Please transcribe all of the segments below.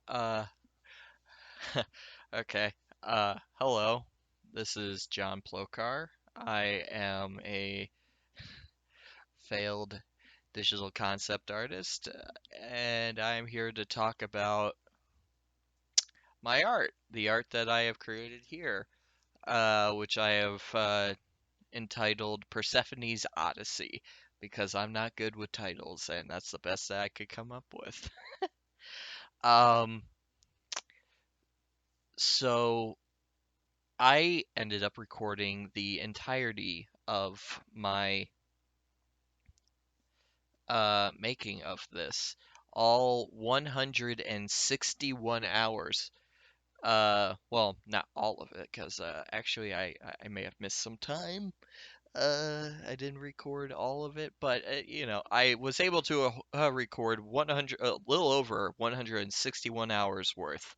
Uh, okay. Hello. This is John Plokar. I am a failed digital concept artist, and I'm here to talk about my art, the art that I have created here, which I have entitled Persephone's Odyssey, because I'm not good with titles, and that's the best that I could come up with. Um, so I ended up recording the entirety of my making of this, all 161 hours. Well, not all of it, because actually I may have missed some time. I didn't record all of it, but I was able to record 100, a little over 161 hours worth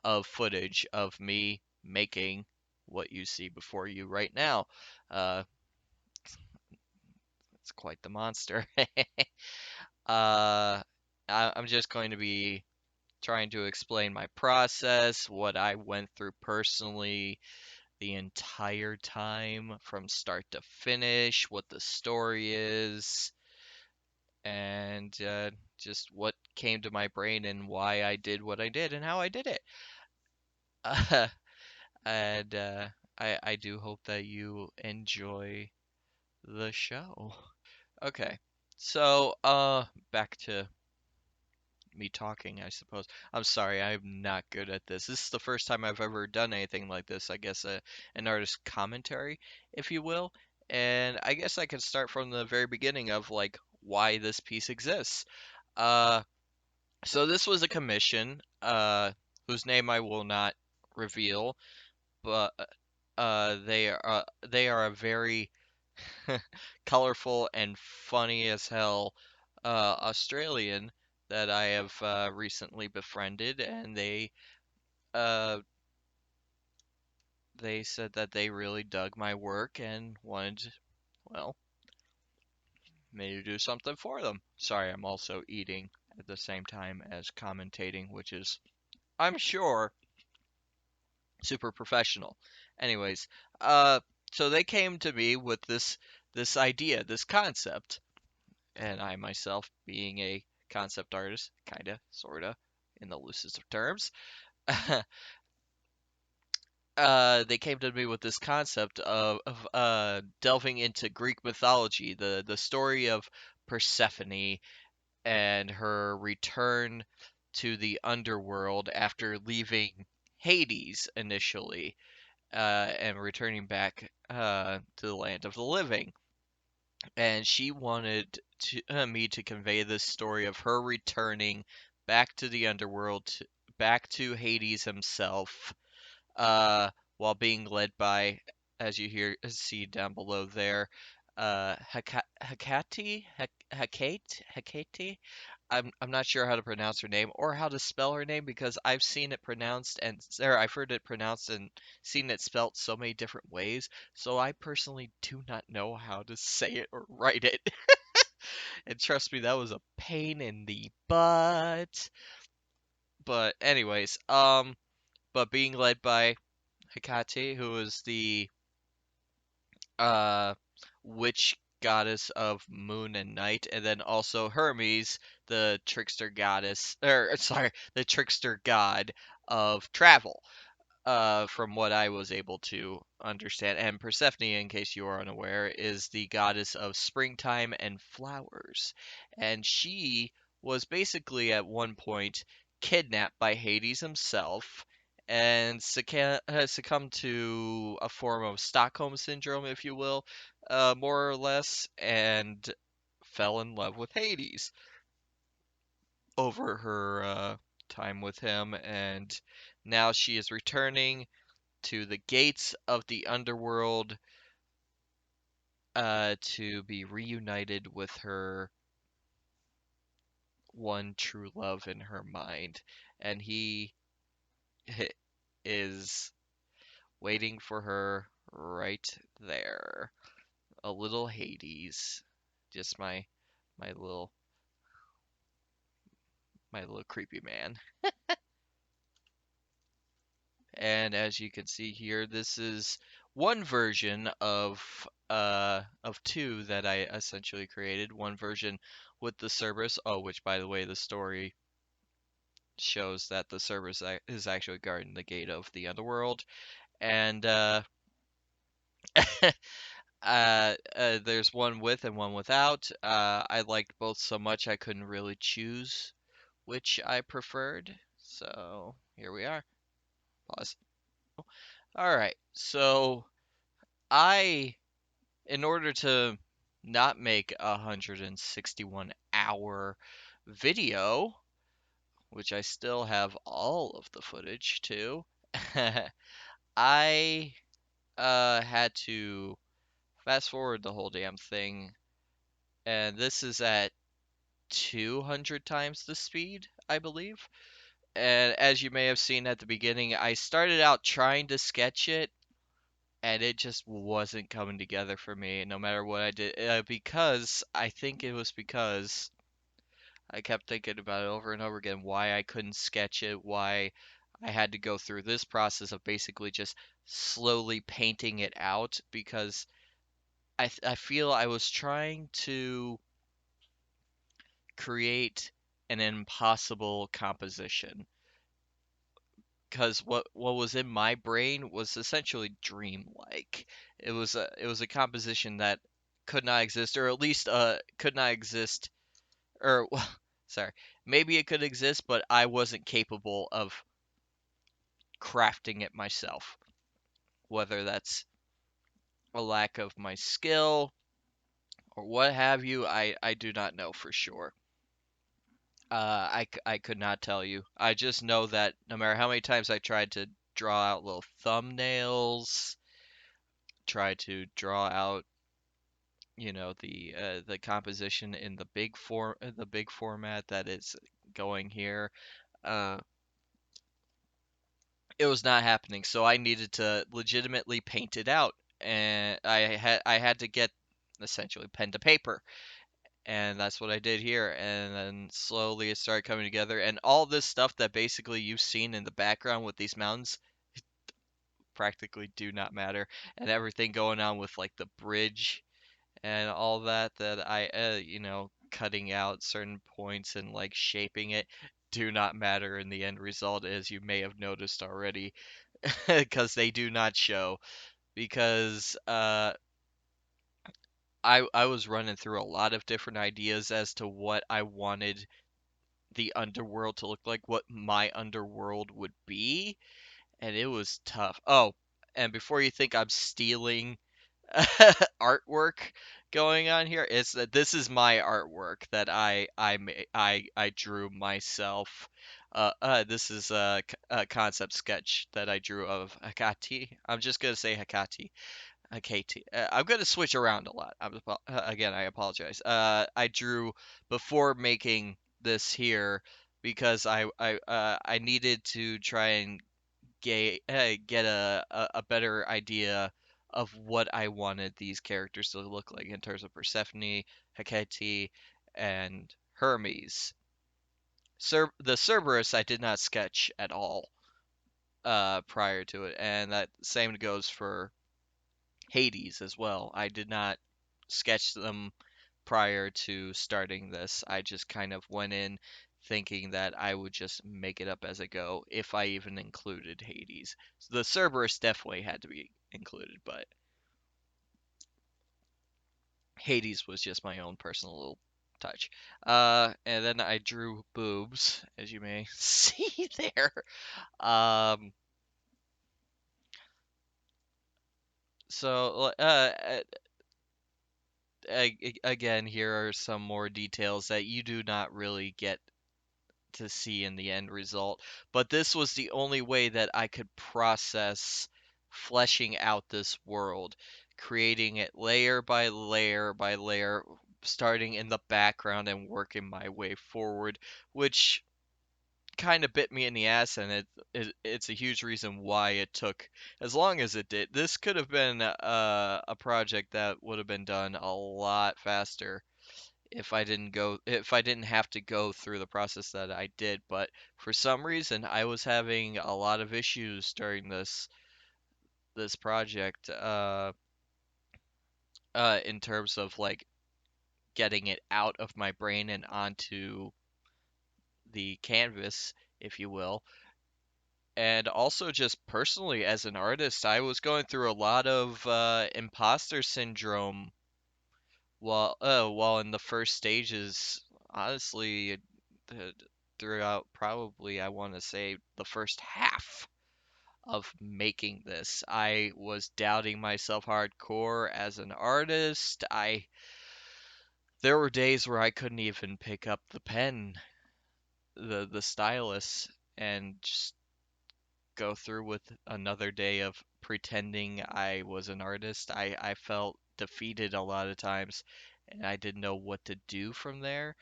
of footage of me making what you see before you right now. Uh, it's quite the monster. uh, I'm just going to be trying to explain my process, what I went through personally the entire time from start to finish, what the story is, and just what came to my brain and why I did what I did and how I did it. And I do hope that you enjoy the show. Okay, so back to me talking, I suppose. I'm sorry, I'm not good at this. This is the first time I've ever done anything like this. I guess an artist commentary, if you will. And I guess I could start from the very beginning of like why this piece exists. Uh, so this was a commission, whose name I will not reveal, but they are a very colorful and funny as hell Australian that I have recently befriended, and uh, they said that they really dug my work and wanted, well, me to do something for them. Sorry, I'm also eating at the same time as commentating, which is, I'm sure, super professional. Anyways, uh, so they came to me with this idea, this concept, and I myself, being a concept artist, kinda, sorta, in the loosest of terms, they came to me with this concept of delving into Greek mythology, the story of Persephone and her return to the underworld after leaving Hades initially, and returning back to the land of the living. And she wanted me to convey this story of her returning back to the underworld, back to Hades himself, uh, while being led by, as you see down below there, Hecate. I'm not sure how to pronounce her name or how to spell her name because I've seen it pronounced or I've heard it pronounced and seen it spelt so many different ways. So I personally do not know how to say it or write it. And trust me, that was a pain in the butt. But anyways, but being led by Hecate, who is the uh witch goddess of moon and night, and then also Hermes, the trickster goddess, or sorry, the trickster god of travel. From what I was able to understand, and Persephone, in case you are unaware, is the goddess of springtime and flowers, and she was basically at one point kidnapped by Hades himself and has succumbed to a form of Stockholm syndrome, if you will, more or less, and fell in love with Hades over her time with him, and now she is returning to the gates of the underworld to be reunited with her one true love in her mind. And he is waiting for her right there. A little Hades. Just my little my little creepy man. And as you can see here, this is one version of two that I essentially created. One version with the Cerberus, oh, which by the way, the story shows that the Cerberus is actually guarding the gate of the Underworld, and there's one with and one without. I liked both so much I couldn't really choose which I preferred. So here we are. Pause. All right. So I, in order to not make a 161-hour video, which I still have all of the footage too, I had to fast forward the whole damn thing, and this is at 200 times the speed, I believe. And as you may have seen at the beginning, I started out trying to sketch it, and it just wasn't coming together for me, no matter what I did. Because I think it was because I kept thinking about it over and over again, why I couldn't sketch it, why I had to go through this process of basically just slowly painting it out, because I feel I was trying to create an impossible composition, because what was in my brain was essentially dreamlike. It was a composition that could not exist, or at least could not exist, or well, sorry, maybe it could exist, but I wasn't capable of crafting it myself. Whether that's a lack of my skill or what have you, I do not know for sure. I could not tell you. I just know that no matter how many times I tried to draw out little thumbnails, try to draw out, the composition in the big format that is going here, uh, it was not happening. So I needed to legitimately paint it out, and I had to get essentially pen to paper, and that's what I did here. And then slowly it started coming together, and all this stuff that basically you've seen in the background with these mountains practically do not matter, and everything going on with like the bridge and all that I cutting out certain points and like shaping it do not matter in the end result, as you may have noticed already, because they do not show. Because I was running through a lot of different ideas as to what I wanted the underworld to look like, what my underworld would be, and it was tough. Oh, and before you think I'm stealing artwork going on here, it's that this is my artwork that I drew myself. This is a concept sketch that I drew of Hecate. I'm just gonna say Hecate. Hecate. I'm gonna switch around a lot. Again, I apologize. I drew before making this here because I needed to try and get a better idea of what I wanted these characters to look like in terms of Persephone, Hecate, and Hermes. The Cerberus I did not sketch at all prior to it, and that same goes for Hades as well. I did not sketch them prior to starting this. I just kind of went in thinking that I would just make it up as I go if I even included Hades. So the Cerberus definitely had to be included, but Hades was just my own personal little touch. And then I drew boobs, as you may see there. Um, so again, here are some more details that you do not really get to see in the end result. But this was the only way that I could process fleshing out this world, creating it layer by layer by layer, starting in the background and working my way forward, which kind of bit me in the ass, and it's a huge reason why it took as long as it did. This could have been a project that would have been done a lot faster if I didn't have to go through the process that I did, but for some reason I was having a lot of issues during this project in terms of like getting it out of my brain and onto the canvas, if you will. And also just personally as an artist, I was going through a lot of imposter syndrome while in the first stages, honestly, th- throughout probably I want to say the first half of making this, I was doubting myself hardcore as an artist. I There were days where I couldn't even pick up the pen, the stylus, and just go through with another day of pretending I was an artist. I felt defeated a lot of times, and I didn't know what to do from there.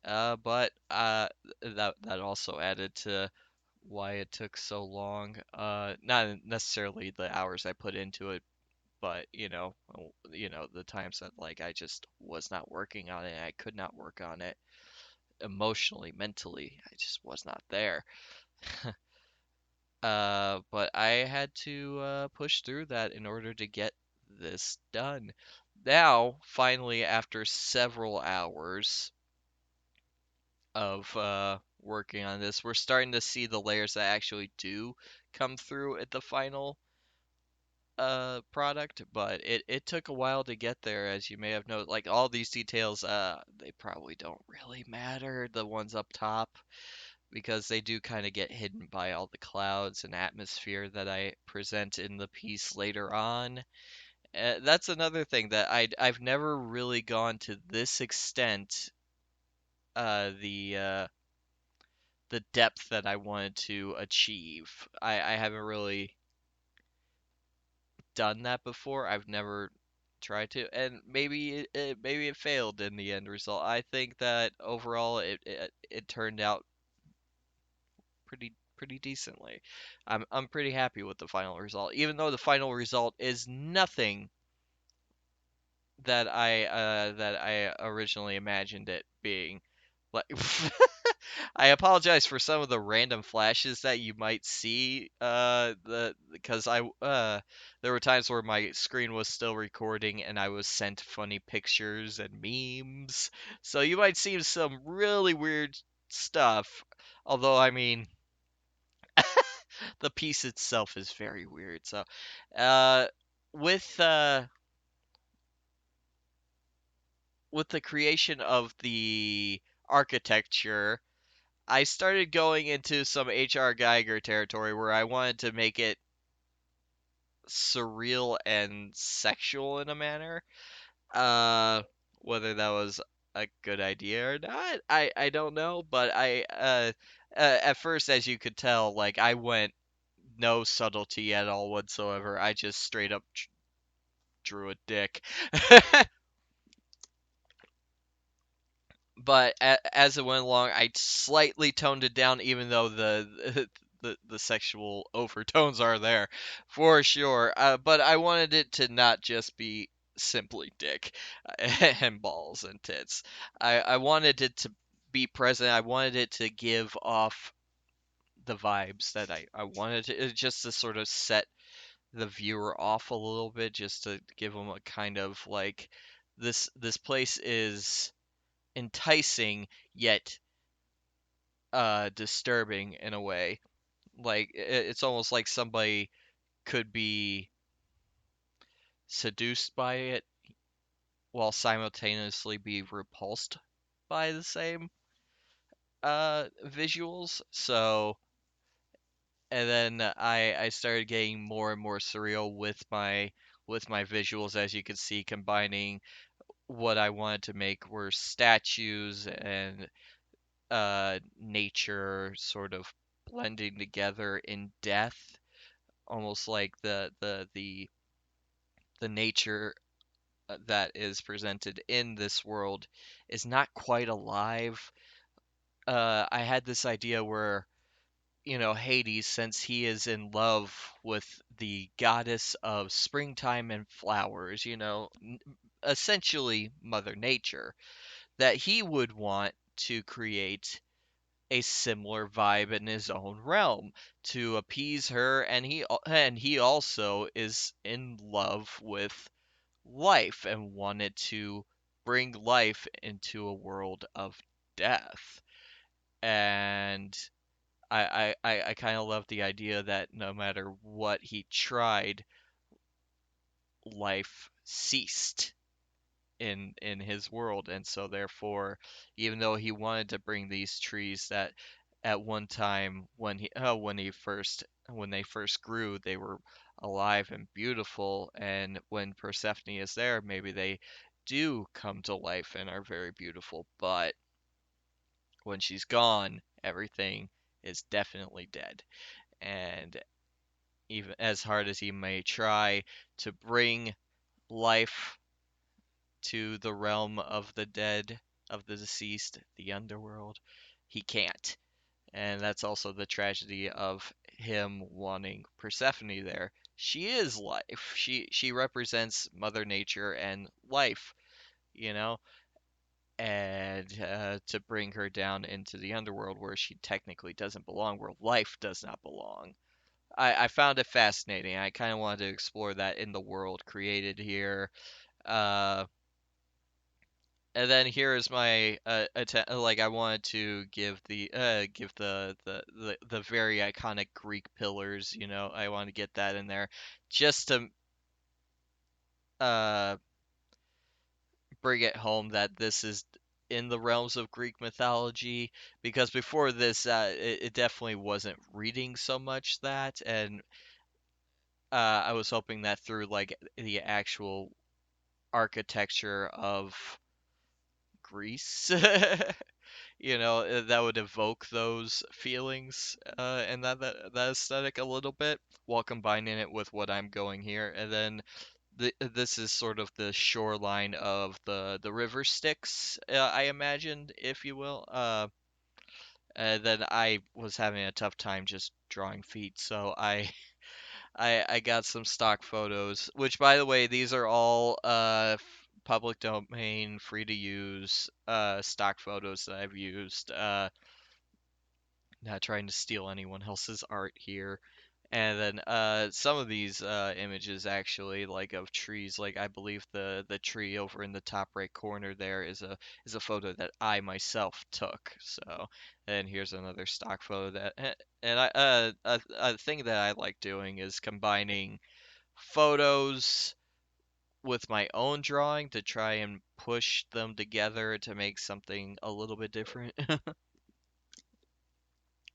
But that also added to why it took so long. Not necessarily the hours I put into it, but the times that like I just was not working on it. I could not work on it emotionally, mentally. I just was not there. But I had to push through that in order to get this done. Now, finally, after several hours of working on this, we're starting to see the layers that actually do come through at the final product, but it took a while to get there, as you may have noticed. Like all these details, they probably don't really matter, the ones up top, because they do kind of get hidden by all the clouds and atmosphere that I present in the piece later on. That's another thing that I've never really gone to this extent, the depth that I wanted to achieve. I haven't really done that before. I've never tried to, and maybe it failed in the end result. I think that overall it turned out pretty decently. I'm pretty happy with the final result, even though the final result is nothing that I originally imagined it being. Like I apologize for some of the random flashes that you might see because I there were times where my screen was still recording and I was sent funny pictures and memes. So you might see some really weird stuff. Although I mean the piece itself is very weird. So uh with uh with the creation of the architecture, I started going into some H.R. Geiger territory where I wanted to make it surreal and sexual in a manner. Uh, Whether that was a good idea or not, I don't know. But at first, as you could tell, like I went no subtlety at all whatsoever. I just straight up drew a dick. But as it went along, I slightly toned it down, even though the sexual overtones are there for sure. But I wanted it to not just be simply dick and balls and tits. I wanted it to be present. I wanted it to give off the vibes that I wanted just to sort of set the viewer off a little bit, just to give them a kind of like this place is enticing yet disturbing in a way. Like it's almost like somebody could be seduced by it while simultaneously be repulsed by the same visuals. So and then I started getting more and more surreal with my visuals, as you can see, combining what I wanted to make were statues and nature sort of blending together in death, almost like the nature that is presented in this world is not quite alive. I had this idea where, Hades, since he is in love with the goddess of springtime and flowers, essentially Mother Nature, that he would want to create a similar vibe in his own realm to appease her, and he also is in love with life and wanted to bring life into a world of death. And I kind of love the idea that no matter what he tried, life ceased in his world. And so therefore, even though he wanted to bring these trees that at one time when they first grew, they were alive and beautiful, and when Persephone is there, maybe they do come to life and are very beautiful, but when she's gone, everything is definitely dead. And even as hard as he may try to bring life to the realm of the dead, of the deceased, the underworld, he can't. And that's also the tragedy of him wanting Persephone there. She is life. She represents Mother Nature and life, you know, and to bring her down into the underworld where she technically doesn't belong, where life does not belong. I found it fascinating. I kind of wanted to explore that in the world created here. Uh, and then here is my like I wanted to give the very iconic Greek pillars, you know. I want to get that in there just to uh bring it home that this is in the realms of Greek mythology, because before this it definitely wasn't reading so much that. And I was hoping that through like the actual architecture of Greece you know, that would evoke those feelings and that aesthetic a little bit while combining it with what I'm going here. And then this is sort of the shoreline of the river Styx, I imagined, if you will. And then I was having a tough time just drawing feet, so I got some stock photos, which by the way, these are all public domain, free to use stock photos that I've used. Not trying to steal anyone else's art here. And then some of these images actually like of trees, like I believe the tree over in the top right corner there is a photo that I myself took. So, and here's another stock photo that and a thing that I like doing is combining photos with my own drawing to try and push them together to make something a little bit different.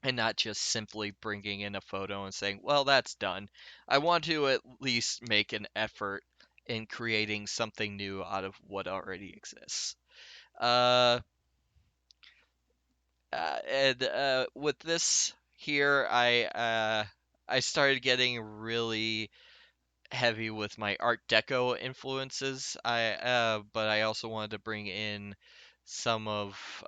And not just simply bringing in a photo and saying, well, that's done. I want to at least make an effort in creating something new out of what already exists. Uh, and with this here, I started getting really heavy with my Art Deco influences. But I also wanted to bring in some of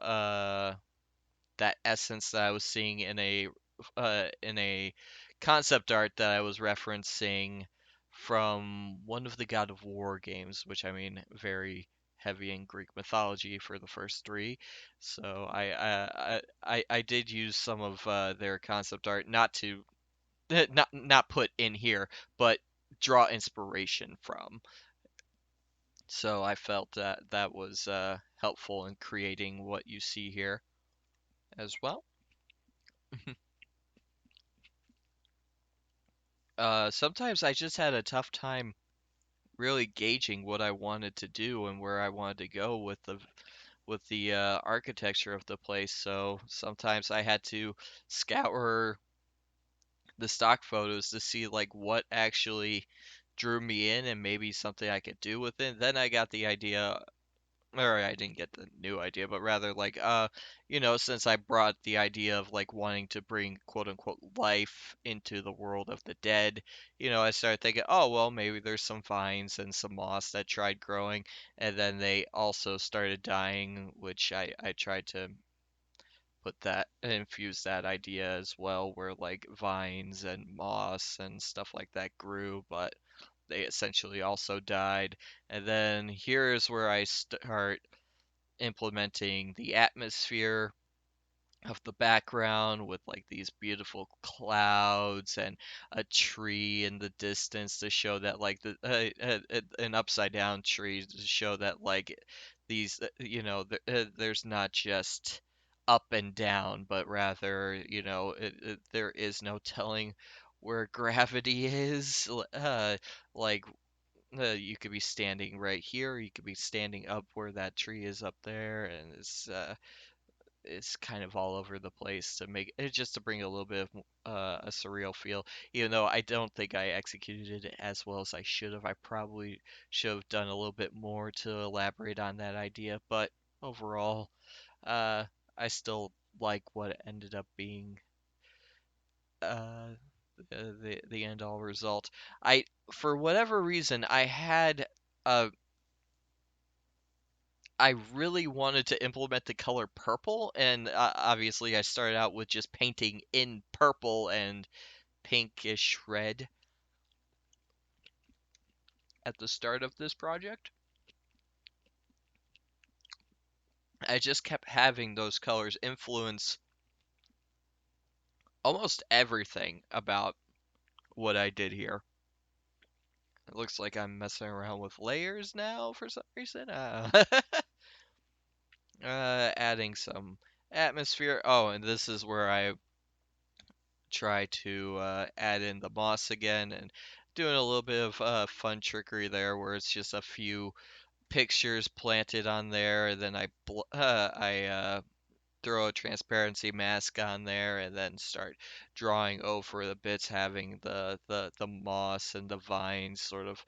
that essence that I was seeing in a concept art that I was referencing from one of the God of War games, which I mean very heavy in Greek mythology for the first three. So I did use some of their concept art not to not put in here, but draw inspiration from. So I felt that that was helpful in creating what you see here as well. Sometimes I just had a tough time really gauging what I wanted to do and where I wanted to go with the architecture of the place. So sometimes I had to scour the stock photos to see like what actually drew me in and maybe something I could do with it. Then I got the idea, or I didn't get the new idea, but rather like you know, since I brought the idea of like wanting to bring quote unquote life into the world of the dead, you know, I started thinking, oh well, maybe there's some vines and some moss that tried growing, and then they also started dying, which I tried to put that infuse that idea as well, where like vines and moss and stuff like that grew, but they essentially also died. And then here's where I start implementing the atmosphere of the background with like these beautiful clouds and a tree in the distance to show that like an upside down tree to show that like these there's not just up and down but rather there is no telling where gravity is like you could be standing right here, you could be standing up where that tree is up there, and it's kind of all over the place to make it just to bring a little bit of a surreal feel. Even though I don't think I executed it as well as I should have, I probably should have done a little bit more to elaborate on that idea. But overall, uh, I still like what it ended up being. Uh, the end all result. I For whatever reason I really wanted to implement the color purple, and obviously I started out with just painting in purple and pinkish red at the start of this project. I just kept having those colors influence almost everything about what I did here. It looks like I'm messing around with layers now for some reason. Adding some atmosphere. Oh, and this is where I try to add in the moss again and doing a little bit of fun trickery there where it's just a few pictures planted on there and then I throw a transparency mask on there and then start drawing over the bits having the moss and the vines sort of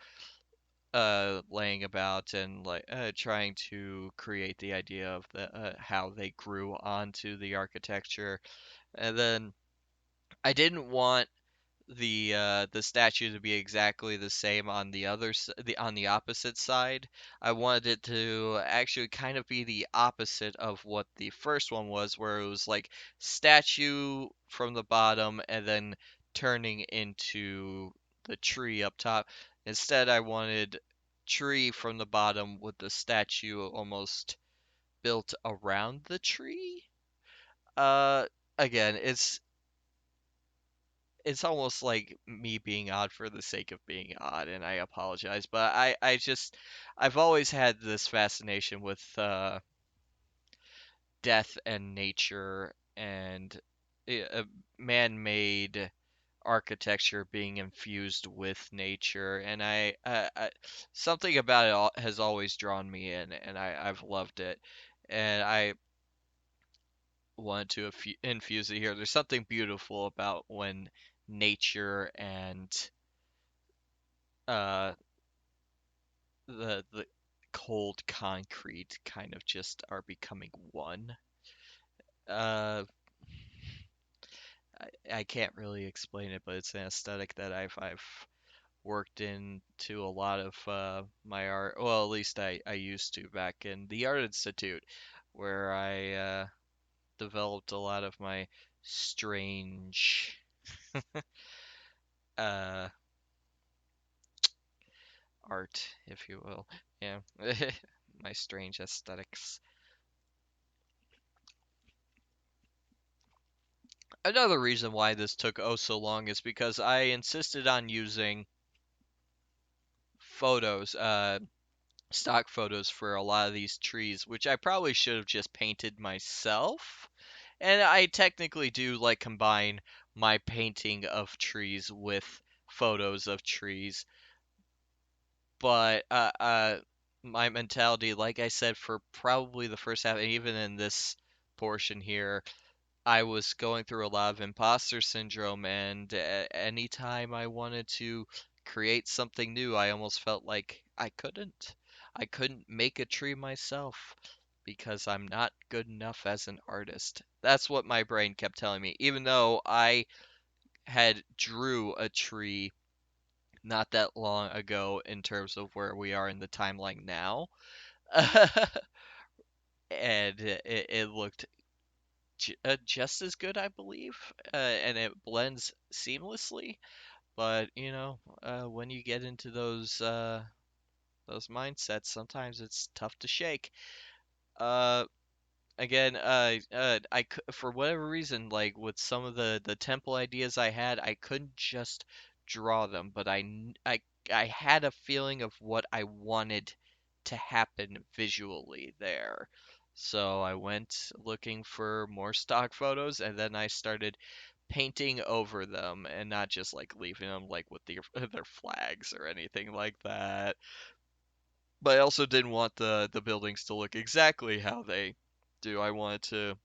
laying about and like trying to create the idea of how they grew onto the architecture. And then I didn't want the statue to be exactly the same on on the opposite side. I wanted it to actually kind of be the opposite of what the first one was, where it was like statue from the bottom and then turning into the tree up top. Instead, I wanted tree from the bottom with the statue almost built around the tree. Uh, Again, it's almost like me being odd for the sake of being odd, and I apologize, but I've always had this fascination with death and nature and man-made architecture being infused with nature, and something about has always drawn me in, and I've loved it, and I wanted to infuse it here. There's something beautiful about when nature and uh, the cold concrete kind of just are becoming one. Uh, I can't really explain it, but it's an aesthetic that I've worked into a lot of my art. Well, at least I used to back in the Art Institute, where I developed a lot of my strange uh, art, if you will. Yeah, my strange aesthetics. Another reason why this took oh so long is because I insisted on using photos, stock photos for a lot of these trees, which I probably should have just painted myself. And I technically do like combine my painting of trees with photos of trees, but my mentality, like I said, for probably the first half, and even in this portion here, I was going through a lot of imposter syndrome, and anytime I wanted to create something new, I almost felt like I couldn't. I couldn't make a tree myself because I'm not good enough as an artist. That's what my brain kept telling me, even though I had drew a tree not that long ago in terms of where we are in the timeline now. And it looked just as good, I believe, and it blends seamlessly. But when you get into those mindsets, sometimes it's tough to shake. Uh, Again, for whatever reason, like with some of the temple ideas I had, I couldn't just draw them, but I had a feeling of what I wanted to happen visually there. So I went looking for more stock photos, and then I started painting over them, and not just like leaving them like with their flags or anything like that. But I also didn't want the buildings to look exactly how they do. I wanted to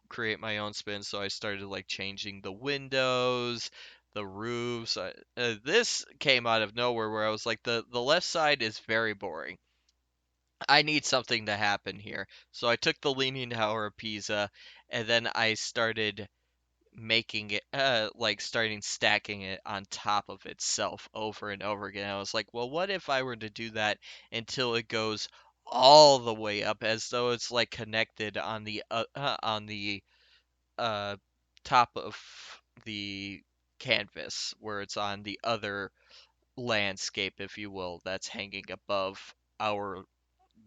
create my own spin, so I started like changing the windows, the roofs. This came out of nowhere where I was like, the left side is very boring. I need something to happen here. So I took the Leaning Tower of Pisa, and then I started making it like starting stacking it on top of itself over and over again. I was like, well, what if I were to do that until it goes all the way up, as though it's like connected on the uh top of the canvas, where it's on the other landscape, if you will, that's hanging above our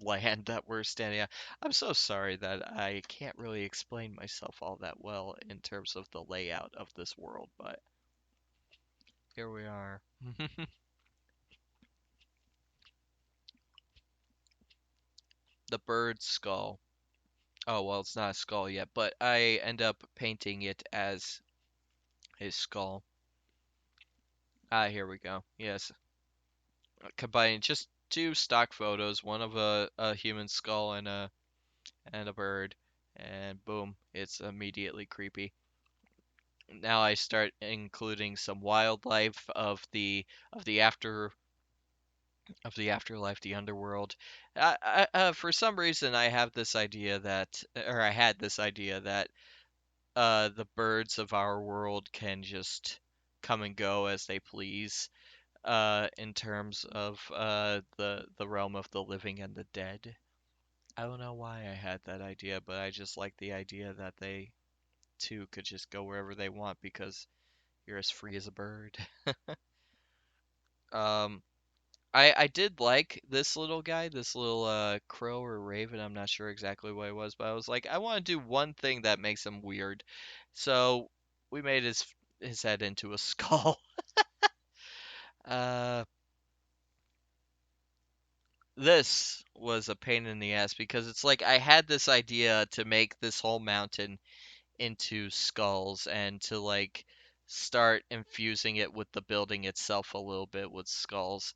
land that we're standing on. I'm so sorry that I can't really explain myself all that well in terms of the layout of this world, but here we are. The bird skull. Oh, well, it's not a skull yet, but I end up painting it as his skull. Ah, here we go. Yes. Combining just two stock photos, one of a human skull and a bird, and boom, it's immediately creepy. Now I start including some wildlife of the after of the afterlife, the underworld. For some reason, I have this idea that, or I had this idea that the birds of our world can just come and go as they please. In terms of the realm of the living and the dead. I don't know why I had that idea, but I just like the idea that they too could just go wherever they want because you're as free as a bird. Um, I did like this little guy, this little crow or raven. I'm not sure exactly what it was, but I was like, I want to do one thing that makes him weird. So we made his head into a skull. Uh, this was a pain in the ass because it's like I had this idea to make this whole mountain into skulls and to like start infusing it with the building itself a little bit with skulls.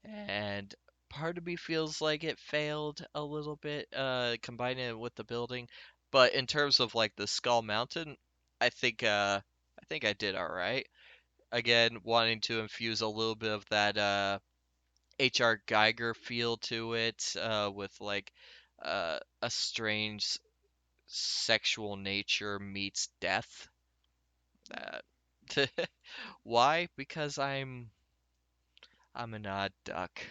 And part of me feels like it failed a little bit, combining it with the building. But in terms of like the Skull Mountain, I think I did all right. Again, wanting to infuse a little bit of that H.R. Geiger feel to it, with like a strange sexual nature meets death. Uh, why? Because I'm an odd duck.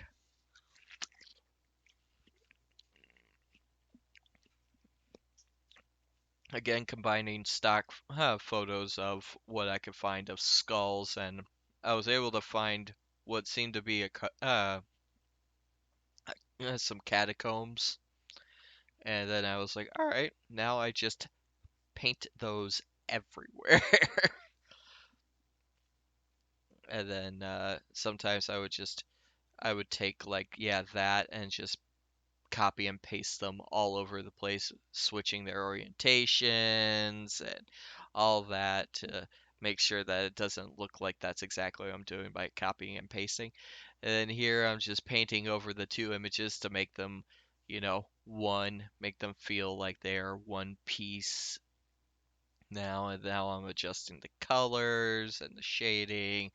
Again, combining stock photos of what I could find of skulls, and I was able to find what seemed to be some catacombs. And then I was like, all right, now I just paint those everywhere. And then sometimes I would take like yeah that and just copy and paste them all over the place, switching their orientations and all that to make sure that it doesn't look like that's exactly what I'm doing by copying and pasting. And then here I'm just painting over the two images to make them, one, make them feel like they are one piece now. And now I'm adjusting the colors and the shading,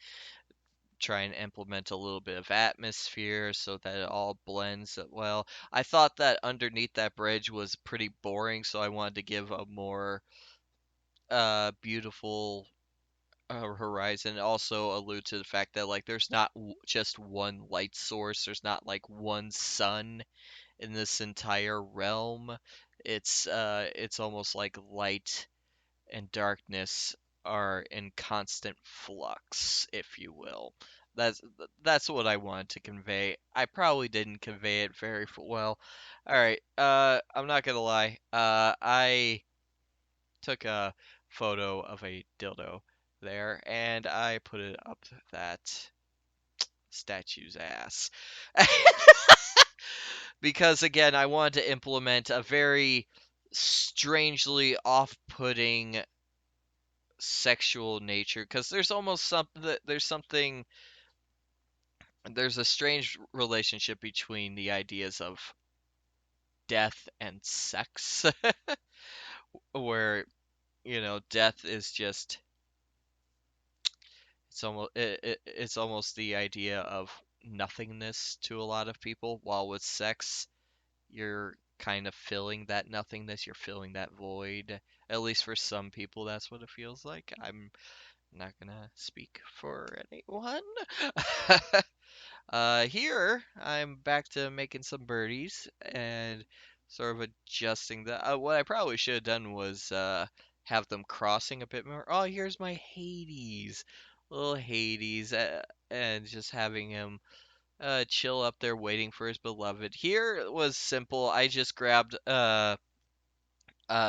try and implement a little bit of atmosphere so that it all blends well. I thought that underneath that bridge was pretty boring, so I wanted to give a more beautiful horizon. Also allude to the fact that like there's not just one light source. There's not like one sun in this entire realm. It's almost like light and darkness are in constant flux, if you will. That's that's what I wanted to convey. I probably didn't convey it very well. All right. I'm not gonna lie. I took a photo of a dildo there, and I put it up that statue's ass. Because again, I wanted to implement a very strangely off-putting sexual nature because there's almost something there's a strange relationship between the ideas of death and sex where death is just it's almost the idea of nothingness to a lot of people, while with sex you're kind of filling that nothingness, you're filling that void. At least for some people that's what it feels like. I'm not gonna speak for anyone. Here I'm back to making some birdies and sort of adjusting the. What I probably should have done was have them crossing a bit more. Oh, here's my Hades, little Hades, and just having him chill up there waiting for his beloved. Here it was simple. I just grabbed a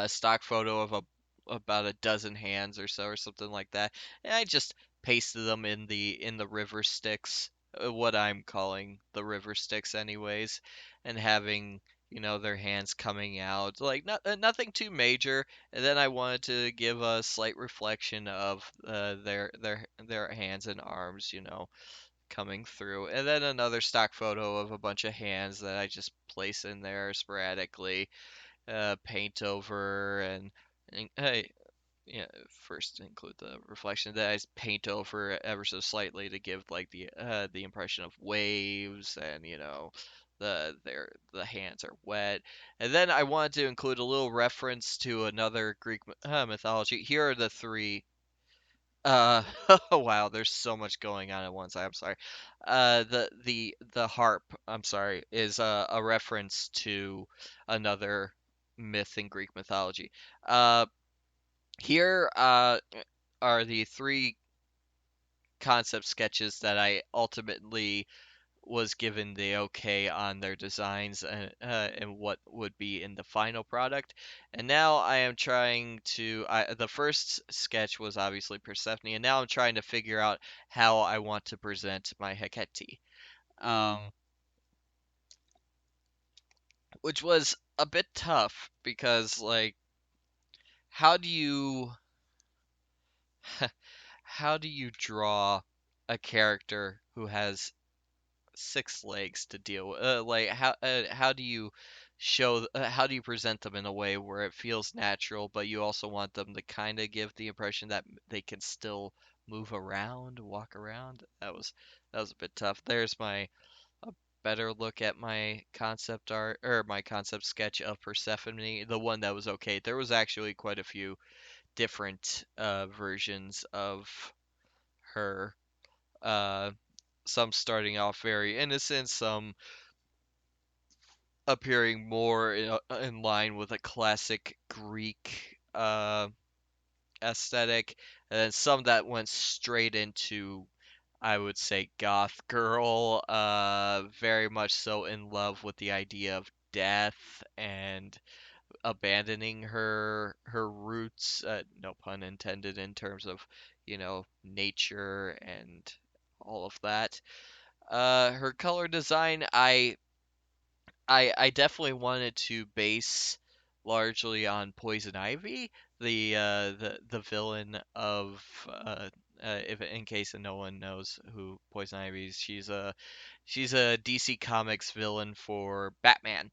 stock photo of about a dozen hands or so or something like that, and I just pasted them in the river sticks, what I'm calling the river sticks anyways, and having their hands coming out like nothing too major. And then I wanted to give a slight reflection of their hands and arms, coming through, and then another stock photo of a bunch of hands that I just place in there sporadically, paint over, and hey, yeah, first include the reflection that I paint over ever so slightly to give like the impression of waves, and the hands are wet. And then I wanted to include a little reference to another Greek mythology. Here are the three. Oh wow, there's so much going on at once. I'm sorry. The harp, I'm sorry, is a reference to another myth in Greek mythology. Uh, Here are the three concept sketches that I ultimately was given the okay on their designs, and what would be in the final product. And now I am trying to. The first sketch was obviously Persephone, and now I'm trying to figure out how I want to present my Hecate, um, which was a bit tough because, like, how do you how do you draw a character who has six legs to deal with? Like how do you how do you present them in a way where it feels natural, but you also want them to kind of give the impression that they can still move around, walk around? That was a bit tough. There's my a better look at my concept art, or my concept sketch of Persephone, the one that was okay. There was actually quite a few different versions of her. Uh, some starting off very innocent, some appearing more in line with a classic Greek aesthetic, and then some that went straight into, I would say, goth girl, very much so in love with the idea of death and abandoning her roots, no pun intended, in terms of nature and all of that. Her color design, I definitely wanted to base largely on Poison Ivy, the villain of if in case no one knows who Poison Ivy is, she's a DC Comics villain for Batman.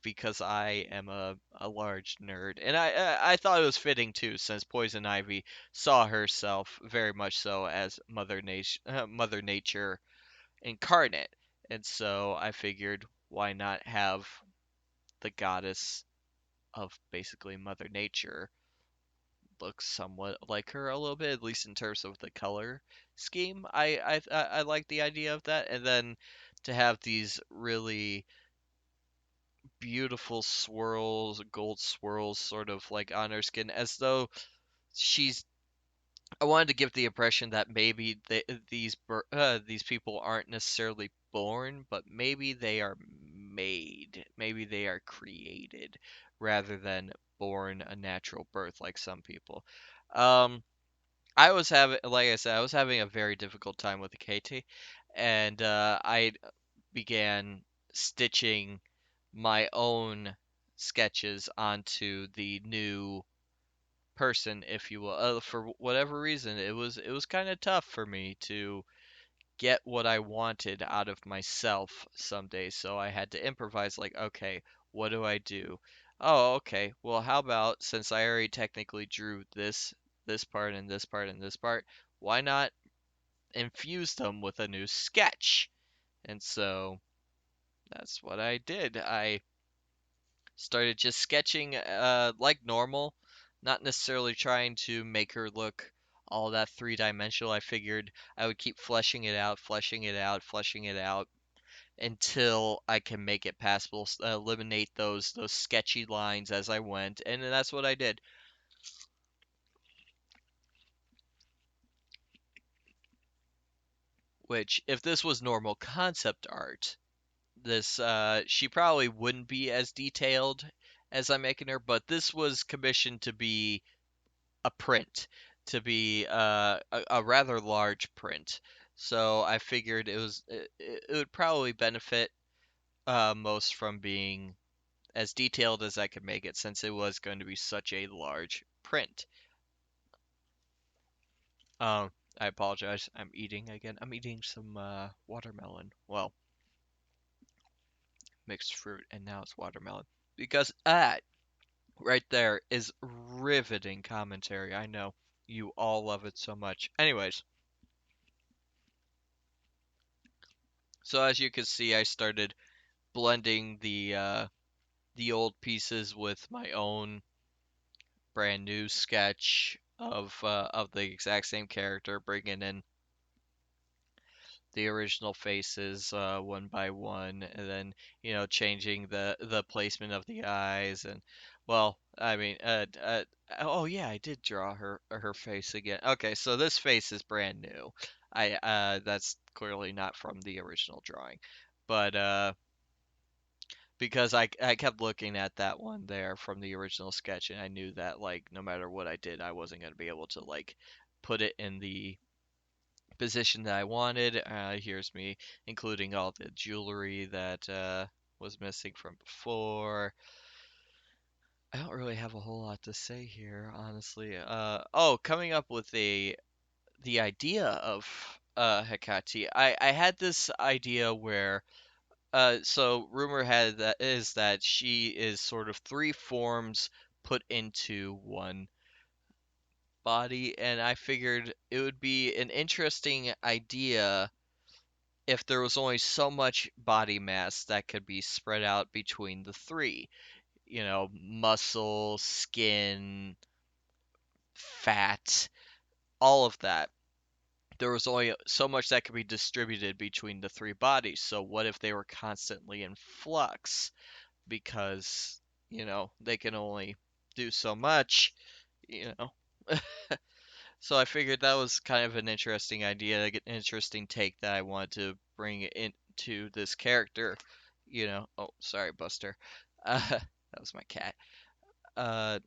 Because I am a large nerd, and I thought it was fitting too, since Poison Ivy saw herself very much so as Mother Nature incarnate. And so I figured, why not have the goddess of basically Mother Nature look somewhat like her a little bit, at least in terms of the color scheme. I like the idea of that, and then to have these really beautiful swirls, gold swirls, sort of like on her skin, as though she's I wanted to give the impression that maybe these people aren't necessarily born, but maybe they are made, maybe they are created, rather than born a natural birth like some people. Um, I was having, like I said, I was having a very difficult time with the KT, and I began stitching my own sketches onto the new person, if you will. For whatever reason, it was kind of tough for me to get what I wanted out of myself some days, so I had to improvise. Like, okay, what do I do? Oh, okay. Well, how about since I already technically drew this part and this part and this part, why not infuse them with a new sketch? And so that's what I did. I started just sketching like normal, not necessarily trying to make her look all that three-dimensional. I figured I would keep fleshing it out, fleshing it out, fleshing it out until I can make it passable, eliminate those sketchy lines as I went, and that's what I did. Which, if this was normal concept art, this she probably wouldn't be as detailed as I'm making her, but this was commissioned to be a print, to be a rather large print. So I figured it would probably benefit most from being as detailed as I could make it, since it was going to be such a large print. Um, I apologize. I'm eating again. I'm eating some watermelon. Well, mixed fruit, and now it's watermelon. Because that right there is riveting commentary. I know you all love it so much. Anyways, so as you can see, I started blending the old pieces with my own brand new sketch of the exact same character, bringing in the original faces one by one, and then changing the placement of the eyes, and well, I mean, oh yeah, I did draw her face again. Okay, so this face is brand new. I That's clearly not from the original drawing, but because I kept looking at that one there from the original sketch, and I knew that like no matter what I did, I wasn't going to be able to like put it in the position that I wanted. Here's me including all the jewelry that was missing from before. I don't really have a whole lot to say here, honestly. Oh, coming up with the idea of Hecate, I had this idea where so rumor had that is that she is sort of three forms put into one body, and I figured it would be an interesting idea if there was only so much body mass that could be spread out between the three. Muscle, skin, fat, all of that. There was only so much that could be distributed between the three bodies. So what if they were constantly in flux? Because they can only do so much you know so I figured that was kind of an interesting idea, like an interesting take that I wanted to bring into this character. Oh, sorry, Buster. That was my cat. uh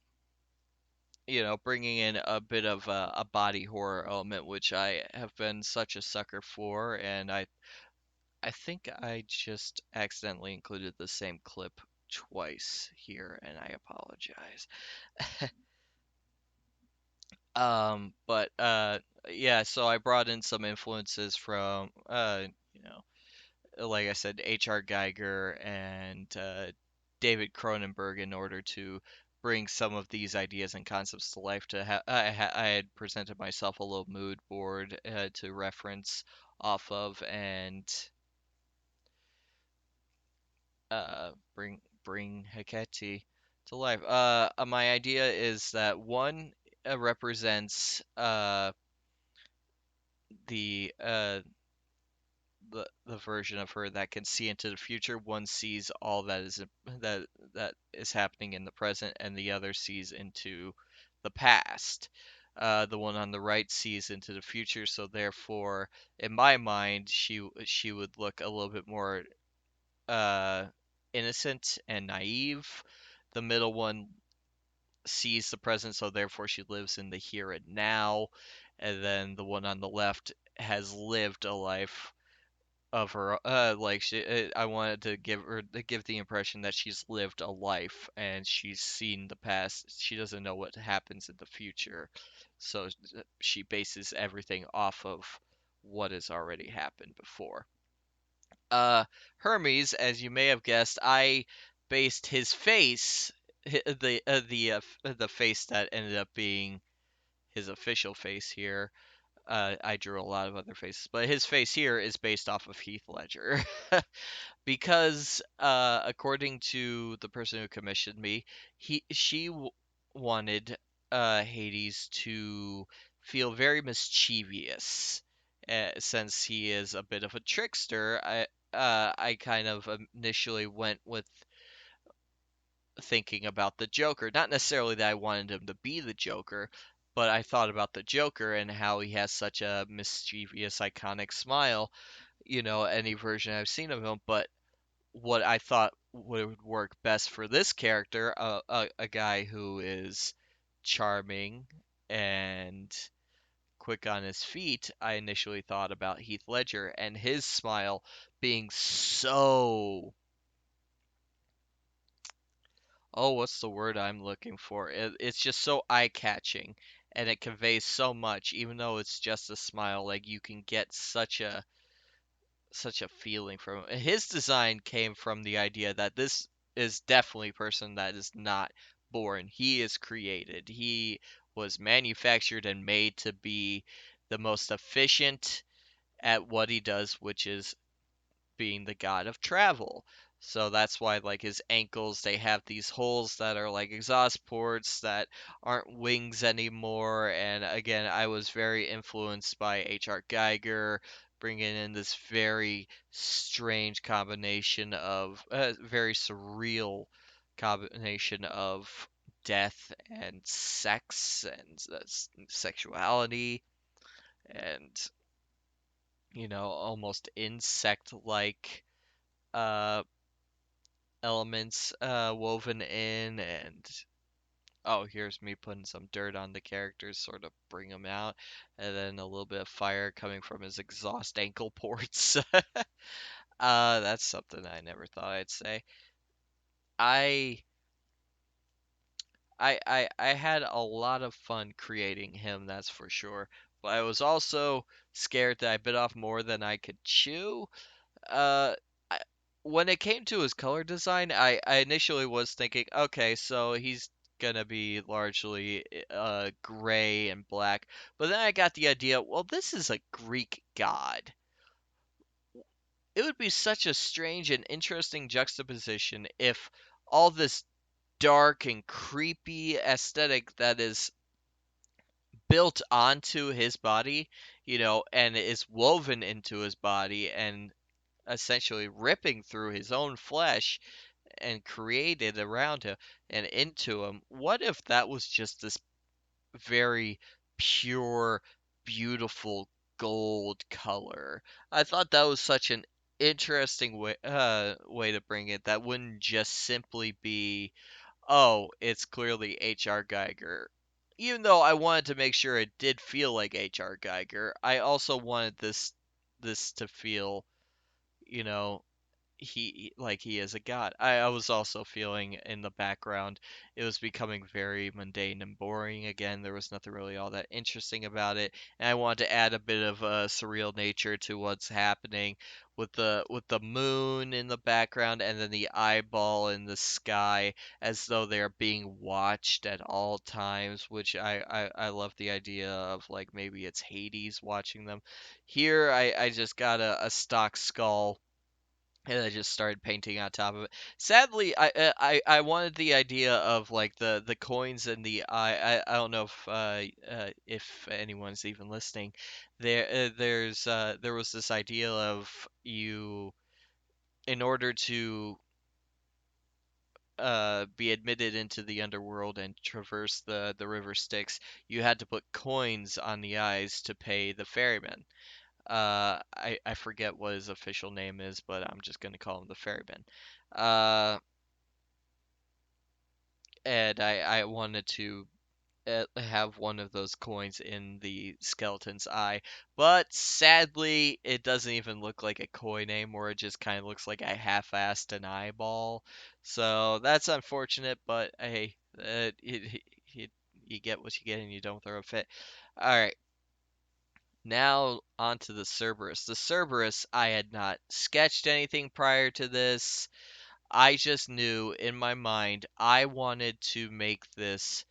Bringing in a bit of a body horror element, which I have been such a sucker for, and I think I just accidentally included the same clip twice here, and I apologize. But yeah, so I brought in some influences from you know, like I said, H.R. Geiger and David Cronenberg in order to bring some of these ideas and concepts to life. I had presented myself a little mood board to reference off of, and bring Hecate to life. My idea is that one represents the uh the version of her that can see into the future. One sees all that that is happening in the present, and the other sees into the past. The one on the right sees into the future, so therefore, in my mind, she would look a little bit more uh, innocent and naive. The middle one sees the present, so therefore she lives in the here and now. And then the one on the left has lived a life of her like I wanted to give the impression that she's lived a life and she's seen the past. She doesn't know what happens in the future, so she bases everything off of what has already happened before. uh Hermes, as you may have guessed, I based his face, the face that ended up being his official face here. I drew a lot of other faces, but his face here is based off of Heath Ledger. Because according to the person who commissioned me, she wanted Hades to feel very mischievous. Since he is a bit of a trickster, I kind of initially went with thinking about the Joker. Not necessarily that I wanted him to be the Joker, but I thought about the Joker and how he has such a mischievous, iconic smile. Any version I've seen of him. But what I thought would work best for this character, a guy who is charming and quick on his feet, I initially thought about Heath Ledger and his smile being so, oh, what's the word I'm looking for? It's just so eye-catching and it conveys so much, even though it's just a smile. Like you can get such a feeling from him. His design came from the idea that this is definitely a person that is not born. He is created. He was manufactured and made to be the most efficient at what he does, which is being the god of travel. So that's why like his ankles they have these holes that are like exhaust ports that aren't wings anymore. And again, I was very influenced by H.R. Geiger bringing in this very strange combination of very surreal combination of death and sex and sexuality and almost insect like uh elements woven in. And oh, here's me putting some dirt on the characters sort of bring them out, and then a little bit of fire coming from his exhaust ankle ports. That's something I never thought I'd say. I I had a lot of fun creating him, that's for sure, but I was also scared that I bit off more than I could chew. uh I, when it came to his color design, I initially was thinking, okay, so he's gonna be largely gray and black. But then I got the idea, well, this is a Greek god. It would be such a strange and interesting juxtaposition if all this dark and creepy aesthetic that is built onto his body, and is woven into his body and essentially ripping through his own flesh and created around him and into him. What if that was just this very pure, beautiful gold color? I thought that was such an interesting way to bring it. That wouldn't just simply be, oh, it's clearly H.R. Geiger. Even though I wanted to make sure it did feel like H.R. Geiger, I also wanted this to feel, you know, he is a god. I was also feeling in the background it was becoming very mundane and boring again. There was nothing really all that interesting about it, and I wanted to add a bit of a surreal nature to what's happening with the moon in the background and then the eyeball in the sky as though they're being watched at all times, which I love the idea of, like maybe it's Hades watching them. Here I just got a stock skull and I just started painting on top of it. Sadly, I wanted the idea of like the coins and the eye. I don't know if anyone's even listening. There was this idea of you, in order to be admitted into the underworld and traverse the river Styx, you had to put coins on the eyes to pay the ferryman. I forget what his official name is, but I'm just gonna call him the ferryman. Uh, and I wanted to have one of those coins in the skeleton's eye, but sadly, it doesn't even look like a coin anymore. It just kind of looks like I half-assed an eyeball. So that's unfortunate, but hey, you get what you get and you don't throw a fit. All right, now on to the Cerberus. The Cerberus, I had not sketched anything prior to this. I just knew in my mind I wanted to make this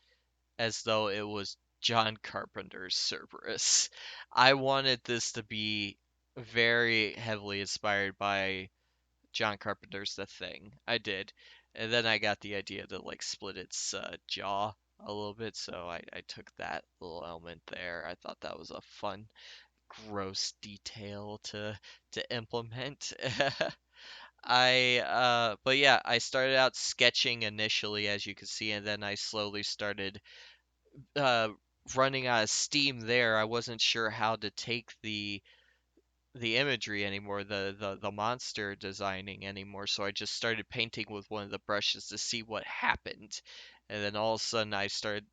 as though it was John Carpenter's Cerberus. I wanted this to be very heavily inspired by John Carpenter's The Thing. I did. And then I got the idea to like split its jaw a little bit, so I took that little element there. I thought that was a fun, gross detail to implement. But yeah, I started out sketching initially, as you can see, and then I slowly started uh, running out of steam there. I wasn't sure how to take the imagery anymore, the monster designing anymore, so I just started painting with one of the brushes to see what happened. And then all of a sudden I started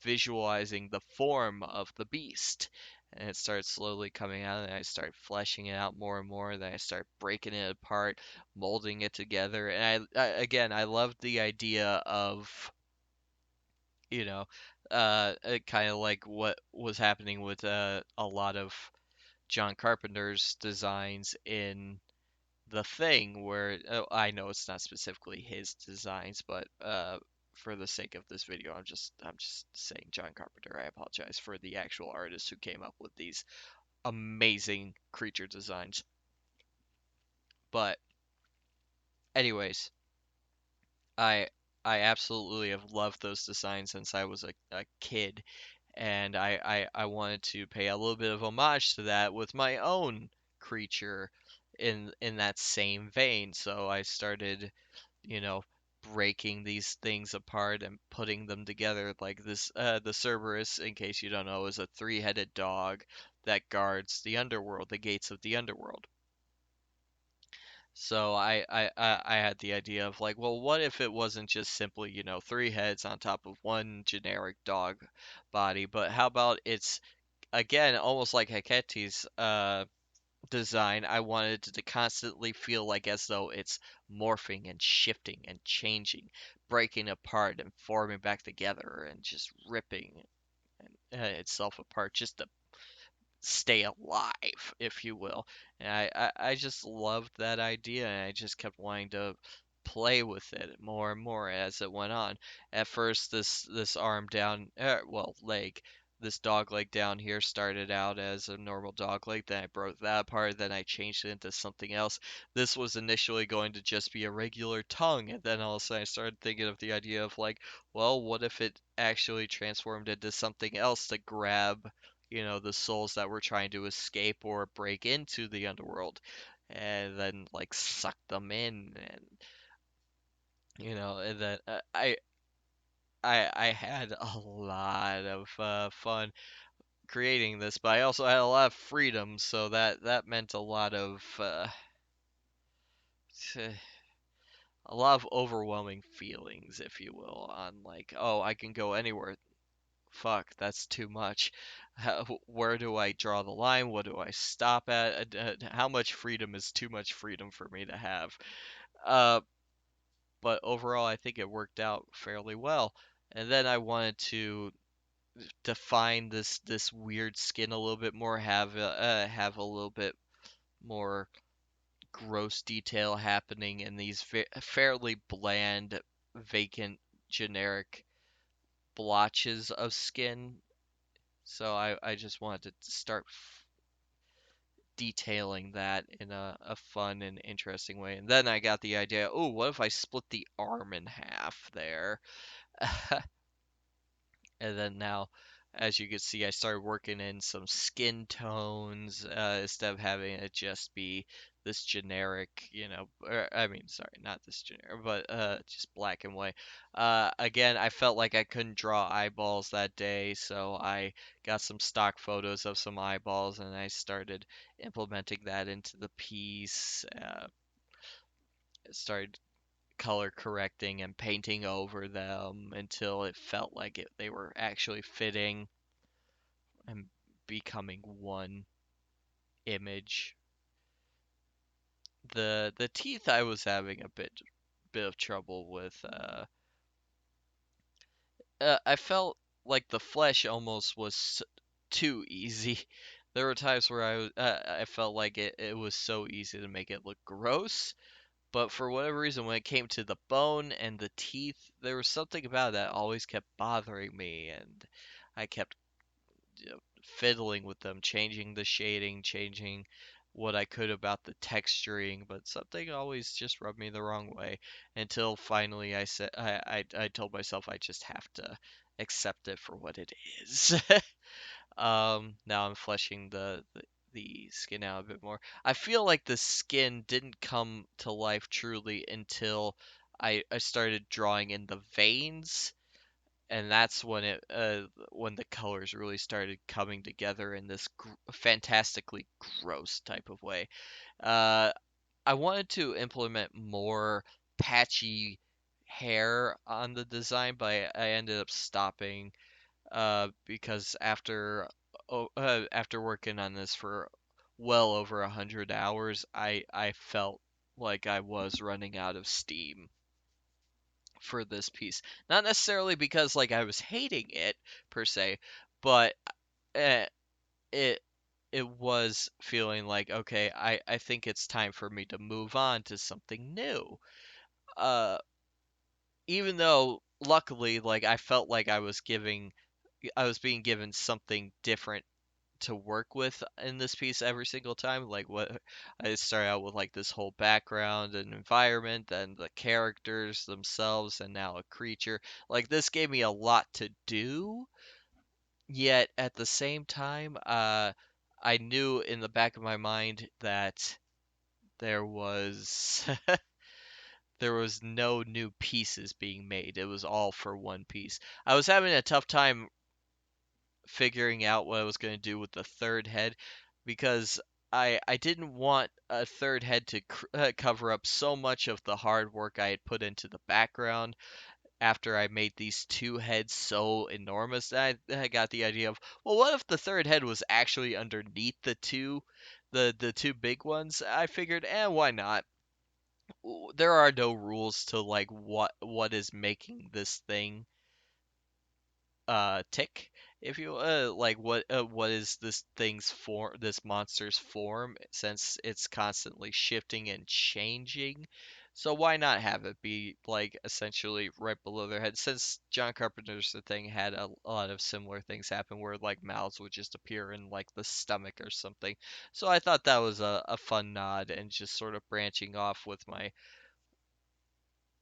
visualizing the form of the beast. And it started slowly coming out, and I started fleshing it out more and more. Then I started breaking it apart, molding it together. And again, I loved the idea of you know, kind of like what was happening with a lot of John Carpenter's designs in The Thing, where I know it's not specifically his designs, but for the sake of this video, I'm just saying John Carpenter. I apologize for the actual artist who came up with these amazing creature designs. But anyways, I I absolutely have loved those designs since I was a kid, and I wanted to pay a little bit of homage to that with my own creature in that same vein. So I started, you know, breaking these things apart and putting them together like this. The Cerberus, in case you don't know, is a three-headed dog that guards the underworld, the gates of the underworld. So I had the idea of like, well, what if it wasn't just simply, three heads on top of one generic dog body, but how about it's again almost like Hecate's design. I wanted it to constantly feel like as though it's morphing and shifting and changing, breaking apart and forming back together and just ripping itself apart just to stay alive, if you will. And I just loved that idea, and I just kept wanting to play with it more and more as it went on. At first, this arm down, well, leg, this dog leg down here started out as a normal dog leg. Then I broke that apart. Then I changed it into something else. This was initially going to just be a regular tongue, and then all of a sudden I started thinking of the idea of like, well, what if it actually transformed into something else to grab the souls that were trying to escape or break into the underworld and then like suck them in and and then I had a lot of fun creating this, but I also had a lot of freedom, so that meant a lot of a lot of overwhelming feelings, if you will, on like, oh, I can go anywhere. Fuck, that's too much. Where do I draw the line? What do I stop at? How much freedom is too much freedom for me to have? Uh, but overall, I think it worked out fairly well. And then I wanted to define this weird skin a little bit more, have a little bit more gross detail happening in these fairly bland, vacant, generic blotches of skin. So I just wanted to start detailing that in a fun and interesting way. And then I got the idea, oh, what if I split the arm in half there? And then now as you can see, I started working in some skin tones instead of having it just be this generic, or, I mean, sorry, not this generic, but just black and white. Again, I felt like I couldn't draw eyeballs that day, so I got some stock photos of some eyeballs and I started implementing that into the piece. Started color correcting and painting over them until it felt like they were actually fitting and becoming one image. The teeth I was having a bit of trouble with. I felt like the flesh almost was too easy. There were times where I felt like it was so easy to make it look gross, but for whatever reason, when it came to the bone and the teeth, there was something about that always kept bothering me, and I kept fiddling with them, changing the shading, changing what I could about the texturing, but something always just rubbed me the wrong way until finally I told myself I just have to accept it for what it is. Now I'm fleshing the skin out a bit more. I feel like the skin didn't come to life truly until I started drawing in the veins, and that's when the colors really started coming together in this fantastically gross type of way. Uh, I wanted to implement more patchy hair on the design, but I ended up stopping because after working on this for well over 100 hours, I felt like I was running out of steam for this piece. Not necessarily because like I was hating it per se, but uh, it it was feeling like okay, I think it's time for me to move on to something new. Uh, Even though luckily like I felt like I was being given something different to work with in this piece every single time. Like what I started out with like this whole background and environment, then the characters themselves, and now a creature. Like this gave me a lot to do, yet at the same time, I knew in the back of my mind that there was there was no new pieces being made. It was all for one piece. I was having a tough time figuring out what I was going to do with the third head because I didn't want a third head to cover up so much of the hard work I had put into the background after I made these two heads so enormous. I got the idea of, well, what if the third head was actually underneath the two big ones? I figured, why not? There are no rules to like what is making this thing tick, if you like what is this monster's form, since it's constantly shifting and changing. So why not have it be like essentially right below their head, since John Carpenter's The Thing had a lot of similar things happen where like mouths would just appear in like the stomach or something. So I thought that was a fun nod and just sort of branching off with my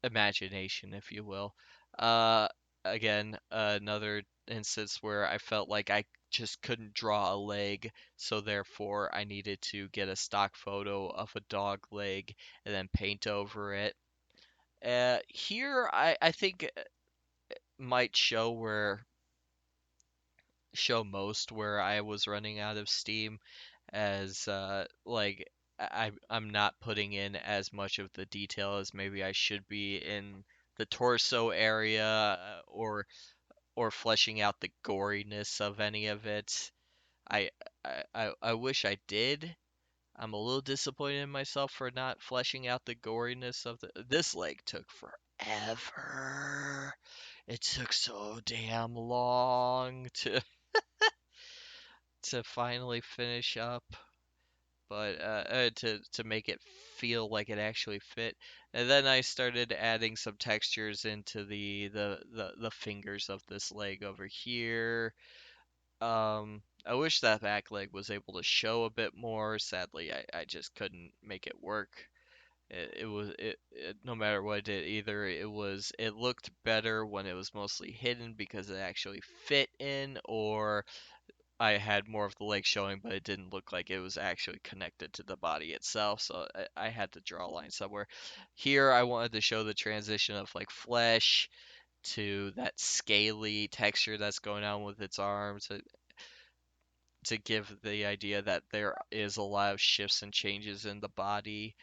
imagination, if you will. Uh, Again, another instance where I felt like I just couldn't draw a leg, so therefore I needed to get a stock photo of a dog leg and then paint over it. Here, I think might show most where I was running out of steam, as like I'm not putting in as much of the detail as maybe I should be in the torso area, or fleshing out the goriness of any of it. I I wish I did. I'm a little disappointed in myself for not fleshing out the goriness of this leg took forever. It took so damn long to finally finish up, but to make it feel like it actually fit. And then I started adding some textures into the fingers of this leg over here. I wish that back leg was able to show a bit more. Sadly, I just couldn't make it work. No matter what it did, either it looked better when it was mostly hidden because it actually fit in, or I had more of the leg showing, but it didn't look like it was actually connected to the body itself. So I had to draw a line somewhere. Here, I wanted to show the transition of like flesh to that scaly texture that's going on with its arms to give the idea that there is a lot of shifts and changes in the body.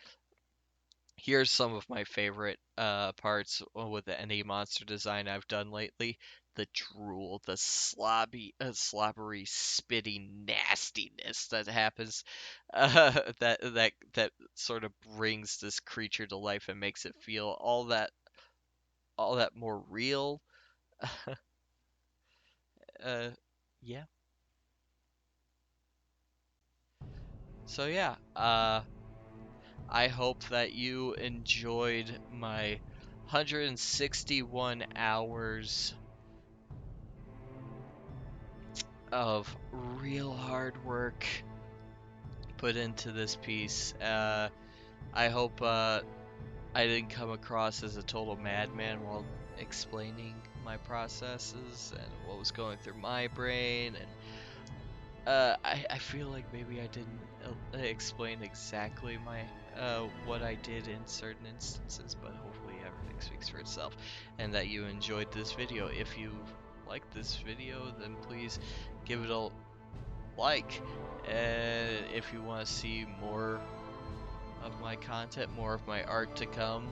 Here's some of my favorite parts with any monster design I've done lately. The drool, the slobbery, spitty nastiness that happens, that sort of brings this creature to life and makes it feel all that more real. Uh, yeah. So yeah, I hope that you enjoyed my 161 hours of real hard work put into this piece. I hope I didn't come across as a total madman while explaining my processes and what was going through my brain. And I feel like maybe I didn't explain exactly what I did in certain instances, but hopefully everything speaks for itself, and that you enjoyed this video. If you liked this video, then please give it a like. And if you want to see more of my content, more of my art to come,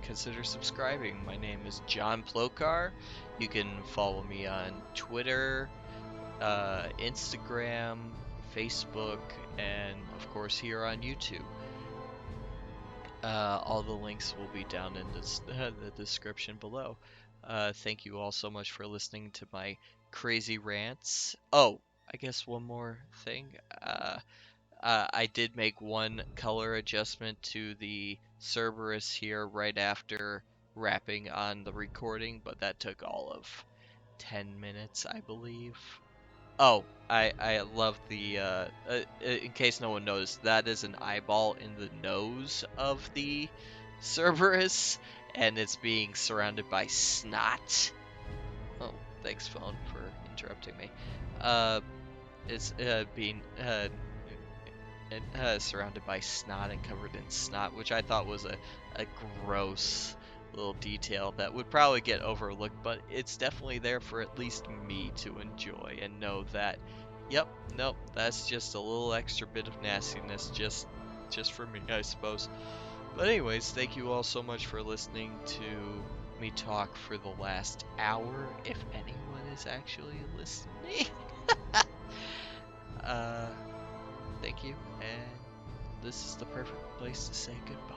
consider subscribing. My name is John Plokar. You can follow me on Twitter, Instagram, Facebook, and of course here on YouTube. All the links will be down in the description below. Thank you all so much for listening to my crazy rants. Oh, I guess one more thing. I did make one color adjustment to the Cerberus here right after wrapping on the recording, but that took all of 10 minutes, I believe. Oh, I love in case no one noticed, that is an eyeball in the nose of the Cerberus, and it's being surrounded by snot. Oh, thanks, phone, for interrupting me. Uh, it's being surrounded by snot and covered in snot, which I thought was a gross little detail that would probably get overlooked, but it's definitely there for at least me to enjoy and know that, yep, nope, that's just a little extra bit of nastiness just for me, I suppose. But anyways, thank you all so much for listening to me talk for the last hour, if anyone is actually listening. uh, Thank you, and this is the perfect place to say goodbye.